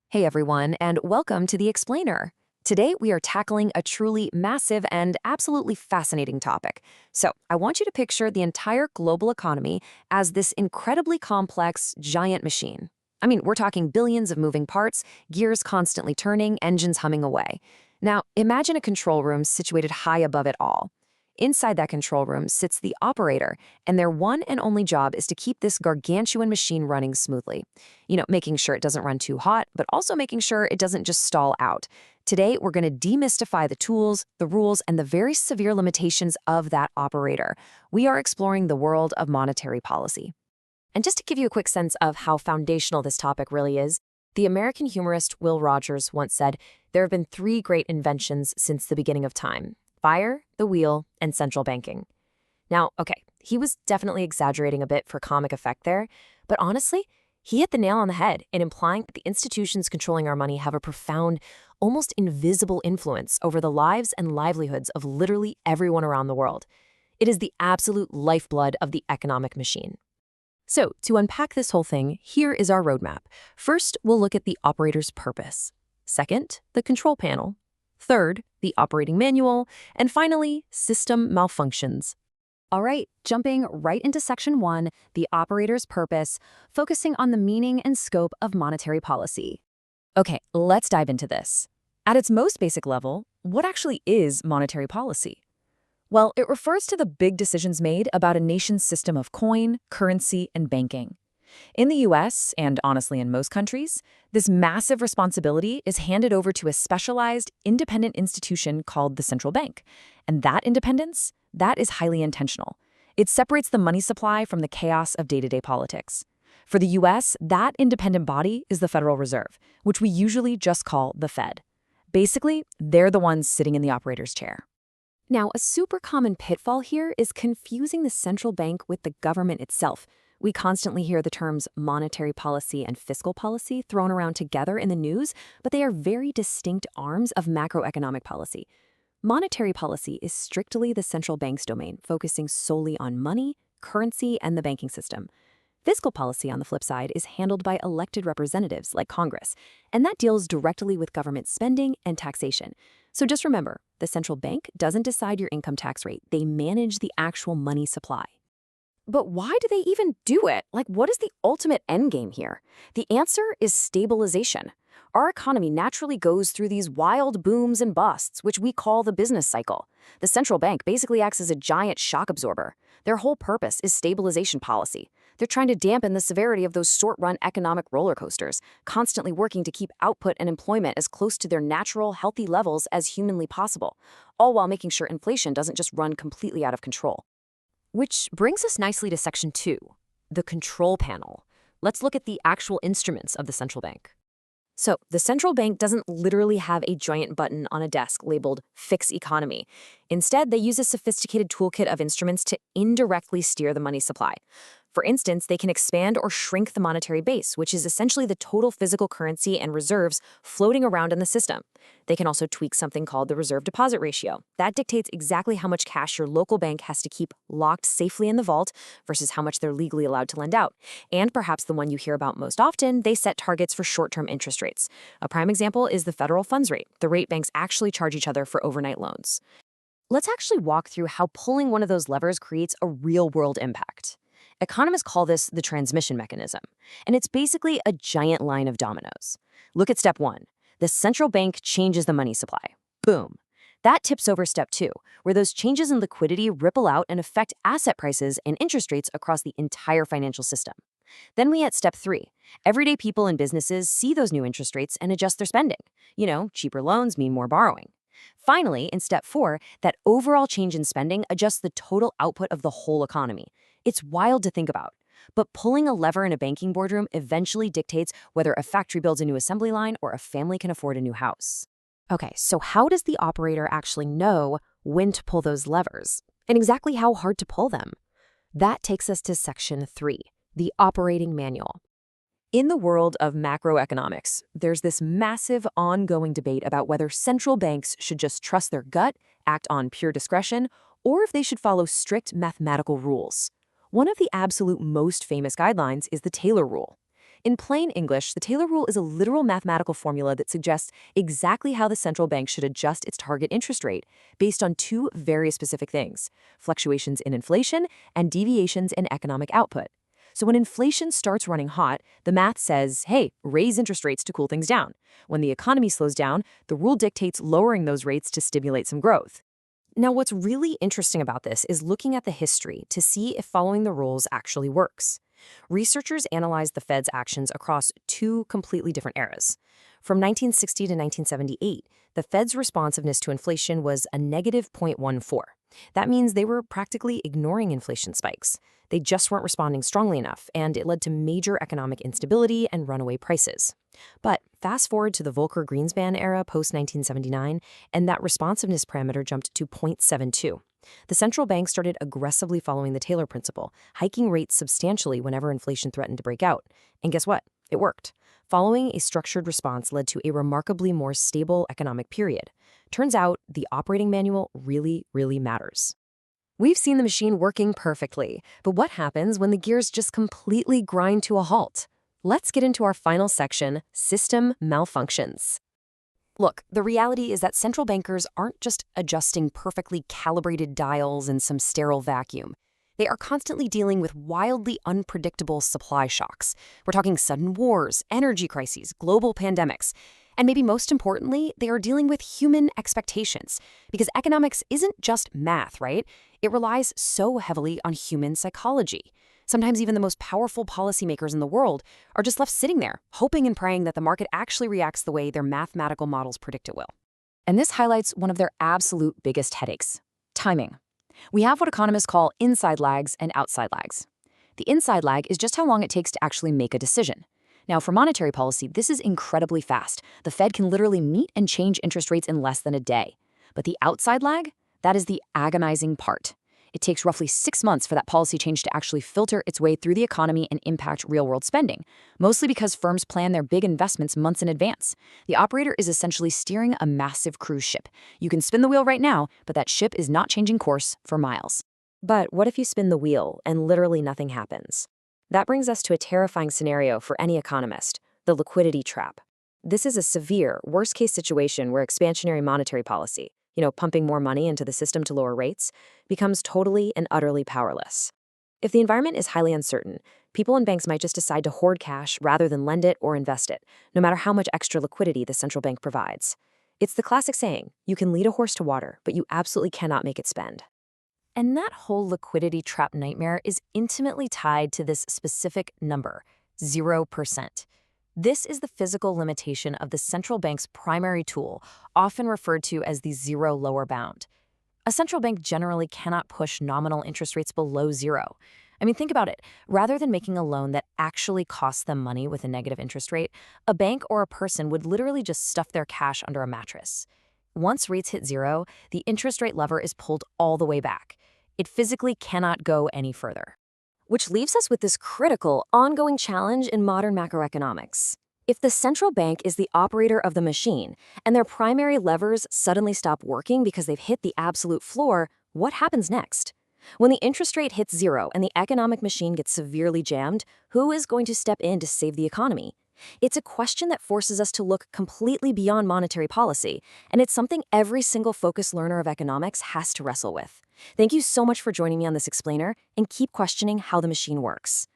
Hey everyone, and welcome to The Explainer. Today we are tackling a truly massive and absolutely fascinating topic. So, I want you to picture the entire global economy as this incredibly complex, giant machine. I mean, we're talking billions of moving parts, gears constantly turning, engines humming away. Now, imagine a control room situated high above it all. Inside that control room sits the operator, and their one and only job is to keep this gargantuan machine running smoothly. Making sure it doesn't run too hot, but also making sure it doesn't just stall out. Today, we're going to demystify the tools, the rules, and the very severe limitations of that operator. We are exploring the world of monetary policy. And just to give you a quick sense of how foundational this topic really is, the American humorist Will Rogers once said, "There have been three great inventions since the beginning of time: fire, the wheel, and central banking." Now, okay, he was definitely exaggerating a bit for comic effect there, but honestly, he hit the nail on the head in implying that the institutions controlling our money have a profound, almost invisible influence over the lives and livelihoods of literally everyone around the world. It is the absolute lifeblood of the economic machine. So, to unpack this whole thing, here is our roadmap. First, we'll look at the operator's purpose. Second, the control panel. Third, the operating manual. And finally, system malfunctions. All right, jumping right into Section 1, the operator's purpose, focusing on the meaning and scope of monetary policy. Okay, let's dive into this. At its most basic level, what actually is monetary policy? Well, it refers to the big decisions made about a nation's system of coin, currency, and banking. In the US, and honestly in most countries, this massive responsibility is handed over to a specialized, independent institution called the central bank. And that independence, that is highly intentional. It separates the money supply from the chaos of day-to-day politics. For the US, that independent body is the Federal Reserve, which we usually just call the Fed. Basically, they're the ones sitting in the operator's chair. Now, a super common pitfall here is confusing the central bank with the government itself. We constantly hear the terms monetary policy and fiscal policy thrown around together in the news, but they are very distinct arms of macroeconomic policy. Monetary policy is strictly the central bank's domain, focusing solely on money, currency, and the banking system. Fiscal policy, on the flip side, is handled by elected representatives like Congress, and that deals directly with government spending and taxation. So just remember, the central bank doesn't decide your income tax rate, they manage the actual money supply. But why do they even do it? What is the ultimate end game here? The answer is stabilization. Our economy naturally goes through these wild booms and busts, which we call the business cycle. The central bank basically acts as a giant shock absorber. Their whole purpose is stabilization policy. They're trying to dampen the severity of those short-run economic roller coasters, constantly working to keep output and employment as close to their natural, healthy levels as humanly possible, all while making sure inflation doesn't just run completely out of control. Which brings us nicely to Section 2, the control panel. Let's look at the actual instruments of the central bank. So, the central bank doesn't literally have a giant button on a desk labeled Fix Economy. Instead, they use a sophisticated toolkit of instruments to indirectly steer the money supply. For instance, they can expand or shrink the monetary base, which is essentially the total physical currency and reserves floating around in the system. They can also tweak something called the reserve deposit ratio. That dictates exactly how much cash your local bank has to keep locked safely in the vault versus how much they're legally allowed to lend out. And perhaps the one you hear about most often, they set targets for short-term interest rates. A prime example is the federal funds rate, the rate banks actually charge each other for overnight loans. Let's actually walk through how pulling one of those levers creates a real-world impact. Economists call this the transmission mechanism, and it's basically a giant line of dominoes. Look at step 1. The central bank changes the money supply. Boom. That tips over step 2, where those changes in liquidity ripple out and affect asset prices and interest rates across the entire financial system. Then we hit step 3. Everyday people and businesses see those new interest rates and adjust their spending. Cheaper loans mean more borrowing. Finally, in step 4, that overall change in spending adjusts the total output of the whole economy. It's wild to think about. But pulling a lever in a banking boardroom eventually dictates whether a factory builds a new assembly line or a family can afford a new house. Okay, so how does the operator actually know when to pull those levers? And exactly how hard to pull them? That takes us to Section 3, the operating manual. In the world of macroeconomics, there's this massive ongoing debate about whether central banks should just trust their gut, act on pure discretion, or if they should follow strict mathematical rules. One of the absolute most famous guidelines is the Taylor rule. In plain English, the Taylor rule is a literal mathematical formula that suggests exactly how the central bank should adjust its target interest rate based on two very specific things: fluctuations in inflation and deviations in economic output. So when inflation starts running hot, the math says, hey, raise interest rates to cool things down. When the economy slows down, the rule dictates lowering those rates to stimulate some growth. Now, what's really interesting about this is looking at the history to see if following the rules actually works. Researchers analyzed the Fed's actions across two completely different eras. From 1960 to 1978, the Fed's responsiveness to inflation was a negative 0.14. That means they were practically ignoring inflation spikes. They just weren't responding strongly enough, and it led to major economic instability and runaway prices. But fast forward to the Volcker-Greenspan era post-1979, and that responsiveness parameter jumped to 0.72. The central bank started aggressively following the Taylor principle, hiking rates substantially whenever inflation threatened to break out. And guess what? It worked. Following a structured response led to a remarkably more stable economic period. Turns out the operating manual really, really matters. We've seen the machine working perfectly, but what happens when the gears just completely grind to a halt? Let's get into our final section, system malfunctions. Look, the reality is that central bankers aren't just adjusting perfectly calibrated dials in some sterile vacuum. They are constantly dealing with wildly unpredictable supply shocks. We're talking sudden wars, energy crises, global pandemics. And maybe most importantly, they are dealing with human expectations. Because economics isn't just math, right? It relies so heavily on human psychology. Sometimes even the most powerful policymakers in the world are just left sitting there, hoping and praying that the market actually reacts the way their mathematical models predict it will. And this highlights one of their absolute biggest headaches: timing. We have what economists call inside lags and outside lags. The inside lag is just how long it takes to actually make a decision. Now, for monetary policy, this is incredibly fast. The Fed can literally meet and change interest rates in less than a day. But the outside lag, that is the agonizing part. It takes roughly 6 months for that policy change to actually filter its way through the economy and impact real-world spending, mostly because firms plan their big investments months in advance. The operator is essentially steering a massive cruise ship. You can spin the wheel right now, but that ship is not changing course for miles. But what if you spin the wheel and literally nothing happens? That brings us to a terrifying scenario for any economist: the liquidity trap. This is a severe, worst-case situation where expansionary monetary policy, pumping more money into the system to lower rates, becomes totally and utterly powerless. If the environment is highly uncertain, people and banks might just decide to hoard cash rather than lend it or invest it, no matter how much extra liquidity the central bank provides. It's the classic saying, you can lead a horse to water, but you absolutely cannot make it spend. And that whole liquidity trap nightmare is intimately tied to this specific number, 0%. This is the physical limitation of the central bank's primary tool, often referred to as the zero lower bound. A central bank generally cannot push nominal interest rates below zero. I mean, think about it. Rather than making a loan that actually costs them money with a negative interest rate, a bank or a person would literally just stuff their cash under a mattress. Once rates hit zero, the interest rate lever is pulled all the way back. It physically cannot go any further. Which leaves us with this critical, ongoing challenge in modern macroeconomics. If the central bank is the operator of the machine, and their primary levers suddenly stop working because they've hit the absolute floor, what happens next? When the interest rate hits zero and the economic machine gets severely jammed, who is going to step in to save the economy? It's a question that forces us to look completely beyond monetary policy, and it's something every single focused learner of economics has to wrestle with. Thank you so much for joining me on this explainer, and keep questioning how the machine works.